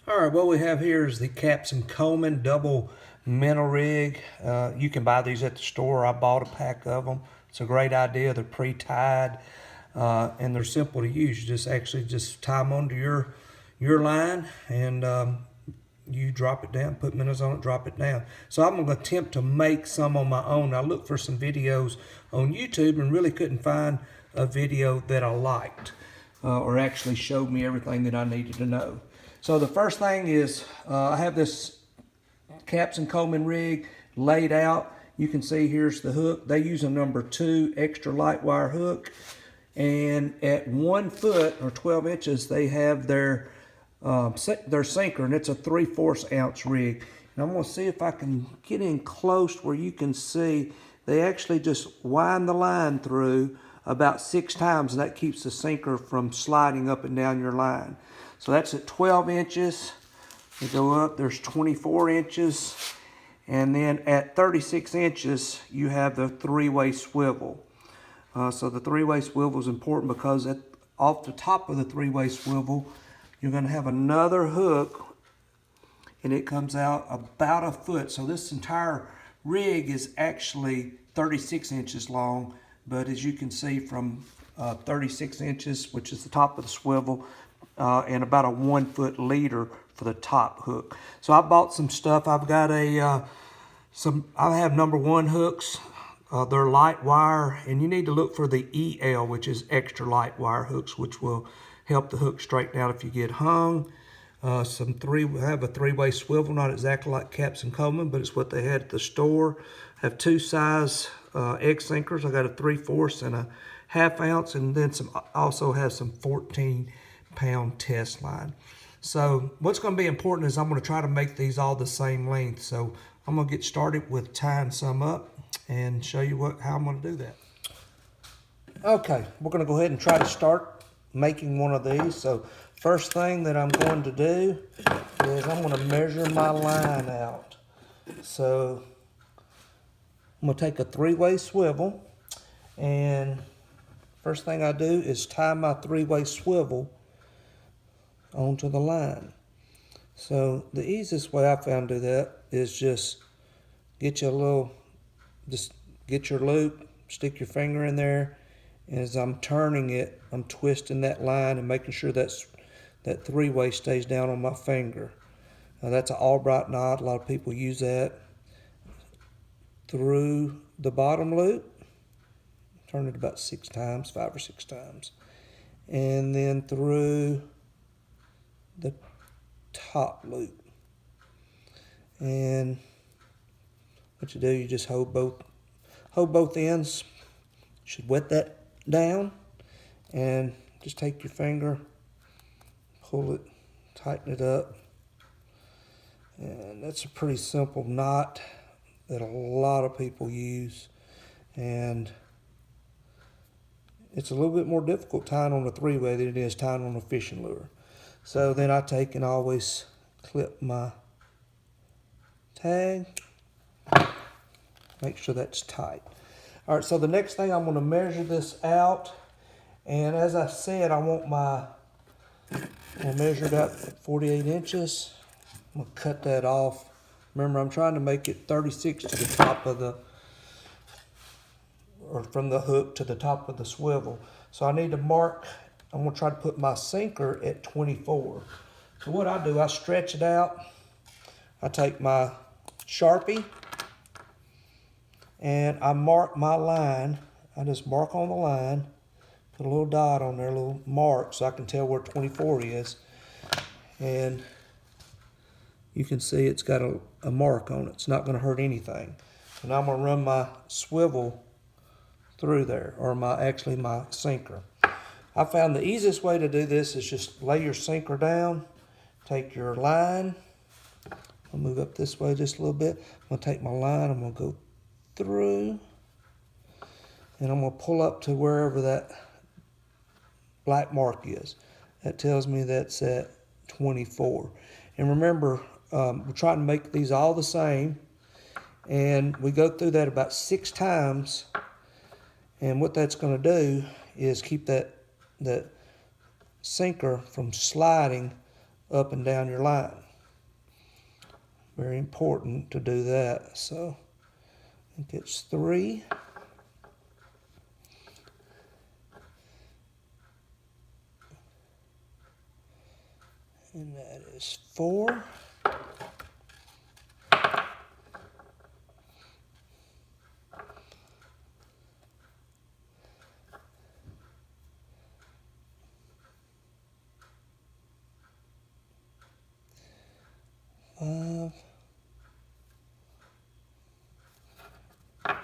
All right, what we have here is the Captain Coleman double Minnow rig. You can buy these at the store. I bought a pack of them. It's a great idea. They're pre-tied and they're simple to use. You just tie them onto your line and you drop it down, put minnows on it, drop it down. So I'm going to attempt to make some on my own. I looked for some videos on YouTube and really couldn't find a video that I liked or actually showed me everything that I needed to know. So the first thing is I have this Captain Coleman rig laid out. You can see here's the hook. They use a number 2 extra light wire hook. And at 1 foot or 12 inches, they have their sinker, and it's a 3/4 ounce rig. And I'm going to see if I can get in close where you can see they actually just wind the line through about 6 times, and that keeps the sinker from sliding up and down your line. So that's at 12 inches. We go up, there's 24 inches. And then at 36 inches, you have the 3-way swivel. So the 3-way swivel is important because off the top of the 3-way swivel, you're going to have another hook, and it comes out about 1 foot. So this entire rig is actually 36 inches long, but as you can see from 36 inches, which is the top of the swivel, and about a 1 foot leader for the top hook. So I bought some stuff. I've got I have number 1 hooks. They're light wire, and you need to look for the EL, which is extra light wire hooks, which will help the hook straighten out if you get hung. I have a 3-way swivel, not exactly like Captain Coleman, but it's what they had at the store. I have 2 size egg sinkers. I got a 3/4 and a 1/2 ounce, and then also have some 14-pound test line. So what's going to be important is I'm going to try to make these all the same length. So I'm going to get started with tying some up and show you how I'm going to do that. Okay, we're going to go ahead and try to start making one of these. So first thing that I'm going to do is I'm going to measure my line out. So I'm going to take a 3-way swivel, and first thing I do is tie my 3-way swivel onto the line. So the easiest way I found to do that is just get your loop, stick your finger in there, and as I'm turning it, I'm twisting that line and making sure that 3-way stays down on my finger. Now that's an Albright knot. A lot of people use that. Through the bottom loop, turn it about 6 times, 5 or 6 times, and then through the top loop. And what you do, you just hold both ends. You should wet that down, and just take your finger, pull it, tighten it up. And that's a pretty simple knot that a lot of people use, and it's a little bit more difficult tying on a 3-way than it is tying on a fishing lure. So then I take and always clip my tag, make sure that's tight. All right, so the next thing, I'm going to measure this out, and as I said, I'll measure it out at 48 inches. I'm going to cut that off. Remember, I'm trying to make it 36 to the top of from the hook to the top of the swivel. So I need to mark, I'm going to try to put my sinker at 24. So what I do, I stretch it out. I take my Sharpie and I mark my line. I just mark on the line, put a little dot on there, a little mark, so I can tell where 24 is. And you can see it's got a mark on it. It's not going to hurt anything. And I'm going to run my swivel through there, or my sinker. I found the easiest way to do this is just lay your sinker down, take your line. I'll move up this way just a little bit. I'm going to take my line, I'm going to go through, and I'm going to pull up to wherever that black mark is. That tells me that's at 24. And remember, we're trying to make these all the same, and we go through that about 6 times, and what that's going to do is keep that sinker from sliding up and down your line. Very important to do that. So I think it's 3. And that is 4.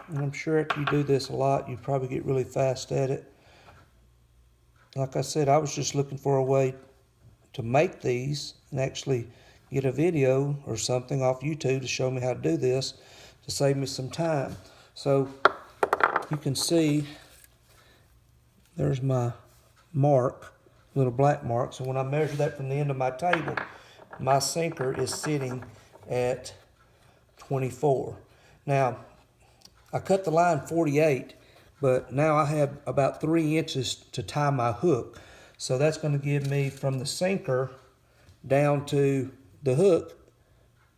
And I'm sure if you do this a lot, you probably get really fast at it. Like I said, I was just looking for a way to make these and actually get a video or something off YouTube to show me how to do this to save me some time. So you can see there's my mark, little black mark. So when I measure that from the end of my table, my sinker is sitting at 24. Now, I cut the line 48, but now I have about 3 inches to tie my hook. So that's going to give me from the sinker down to the hook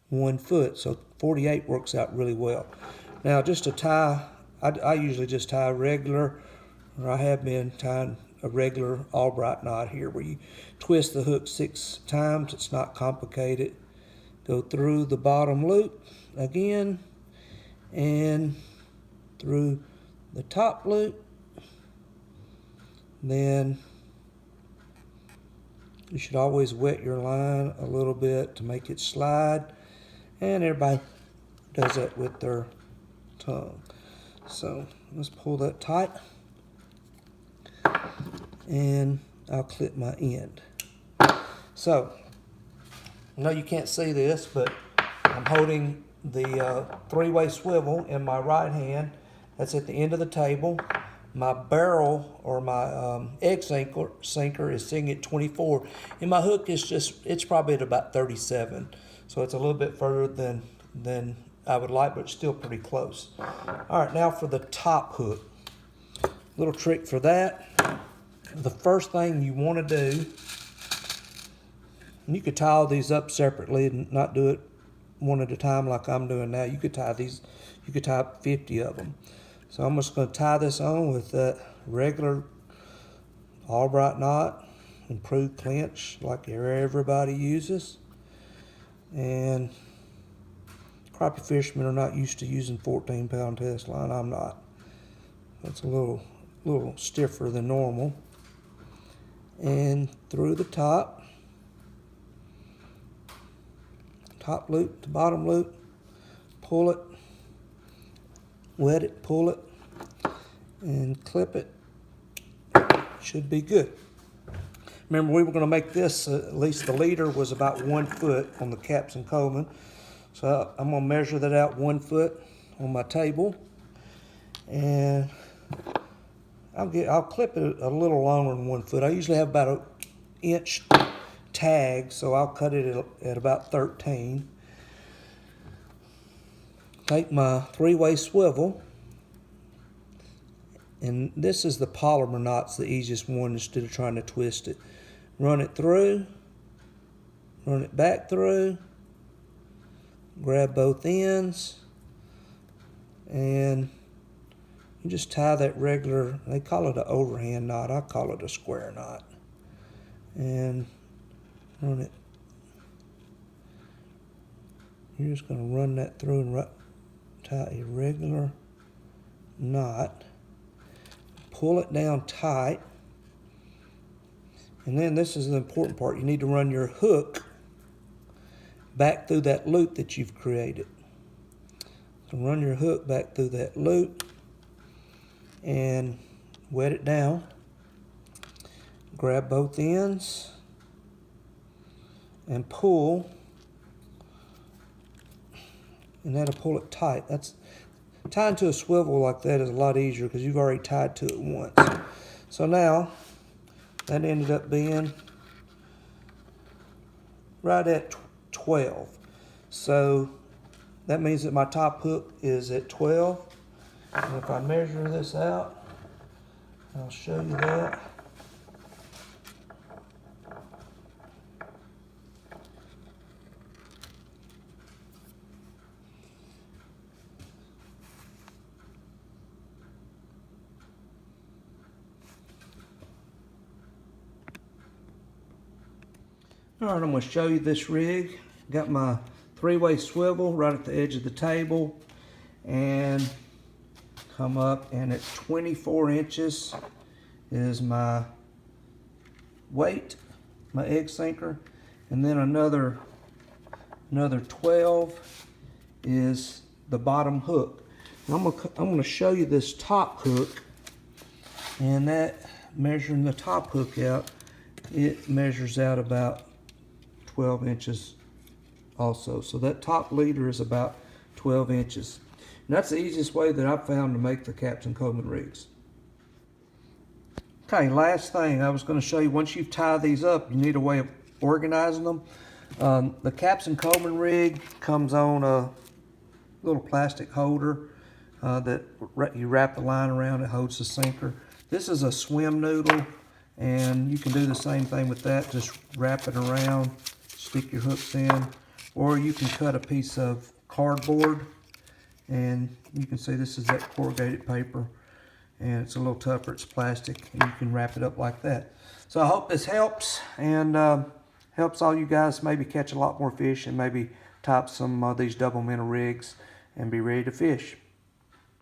1 foot. So 48 works out really well. Now just to tie, I usually just tie a regular, or I have been tying a regular Albright knot here where you twist the hook 6 times. It's not complicated. Go through the bottom loop again and through the top loop. Then you should always wet your line a little bit to make it slide. And everybody does that with their tongue. So let's pull that tight. And I'll clip my end. So, I know you can't see this, but I'm holding the 3-way swivel in my right hand. That's at the end of the table. My barrel, or my egg sinker is sitting at 24. And my hook is it's probably at about 37. So it's a little bit further than I would like, but it's still pretty close. All right, now for the top hook. Little trick for that. The first thing you want to do, and you could tie all these up separately and not do it one at a time like I'm doing now. You could tie these, you could tie 50 of them. So I'm just going to tie this on with that regular Albright knot, improved clinch like everybody uses. And crappie fishermen are not used to using 14-pound test line. I'm not. That's a little stiffer than normal. And through the top loop to bottom loop, pull it, wet it, pull it, and clip it. Should be good. Remember, we were going to make this, at least the leader was about 1 foot on the caps and Coleman. So I'm going to measure that out 1 foot on my table. And I'll clip it a little longer than 1 foot. I usually have about an inch tag, so I'll cut it at about 13. Take my 3-way swivel, and this is the polymer knot's the easiest one instead of trying to twist it. Run it through, run it back through, grab both ends, and you just tie that regular, they call it an overhand knot, I call it a square knot. And run it. You're just going to run that through and tie a regular knot. Pull it down tight. And then this is the important part. You need to run your hook back through that loop that you've created. So run your hook back through that loop and wet it down. Grab both ends and pull, and that'll pull it tight. That's tying to a swivel like that is a lot easier because you've already tied to it once. So now that ended up being right at 12. So that means that my top hook is at 12. And if I measure this out, I'll show you that. All right, I'm going to show you this rig. Got my 3-way swivel right at the edge of the table, and come up, and at 24 inches is my weight, my egg sinker, and then another 12 is the bottom hook. And I'm going to show you this top hook, and that, measuring the top hook out, it measures out about 12 inches also. So that top leader is about 12 inches. And that's the easiest way that I've found to make the Captain Coleman rigs. Okay, last thing I was going to show you, once you've tied these up, you need a way of organizing them. The Captain Coleman rig comes on a little plastic holder that you wrap the line around. It holds the sinker. This is a swim noodle, and you can do the same thing with that. Just wrap it around, stick your hooks in, or you can cut a piece of cardboard, and you can see this is that corrugated paper, and it's a little tougher, it's plastic, and you can wrap it up like that. So I hope this helps, and helps all you guys maybe catch a lot more fish, and maybe top some of these double minnow rigs and be ready to fish.